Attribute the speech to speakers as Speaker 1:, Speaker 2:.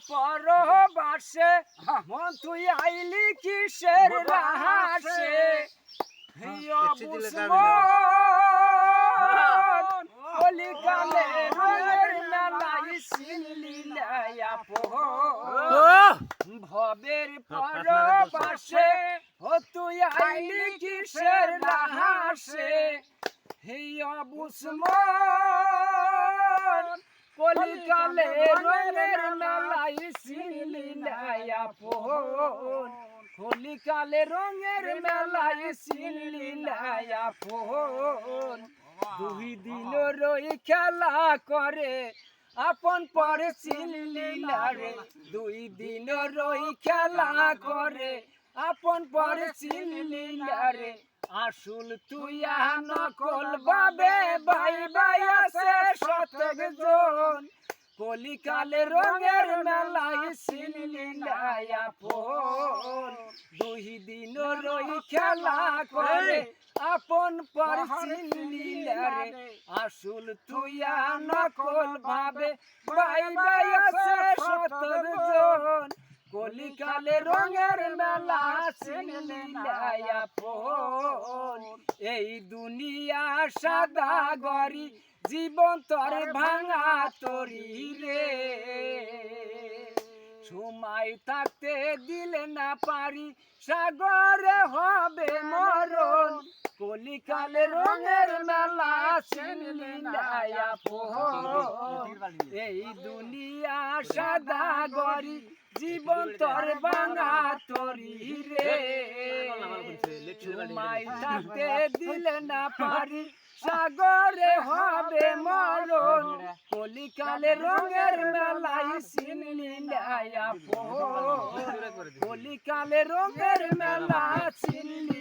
Speaker 1: পরবাসে মন তুই আইলি কিসের রাহাসে কলিকালে রঙের মেলাই চিনলি ভবের পরবাসে ও তুই আইলি কিসের রাহাসে অবুসমন কলিকালে রঙের মেলাই চিনলি কলিকালে রঙের মেলাই চিনলি দুই দিন রই খেলা করে আপন পরে চিনলি রে দুই দিন রই খেলা করে আপন পরে চিনলি রে আসল তুই নকল বাবে ভাই ভাই আছে শতক জন কলিকালে রঙের মেলাই চিনলি দুই দিন রই খেলা করে আপন পর চিনলি রে আসল তুই নকল ভাবে ভাই ভাই আছে শতক জন কলিকালে রঙের মেলা চিনলি এই দুনিয়া সাদা গরি জীবন তোর ভাঙা তরি রে সময় থাকতে দিলে না পারি সাগরে হবে মরণ কলিকালে রঙের মেলা চিনলি এই দুনিয়া সাদা গরি জীবন তোর ভাঙা তরি রে সময় থাকতে দিলে না পারি সাগরে হবে মরণ কলিকালে রঙের মেলাই চিনলি কলিকালে রঙের মেলা চিনলি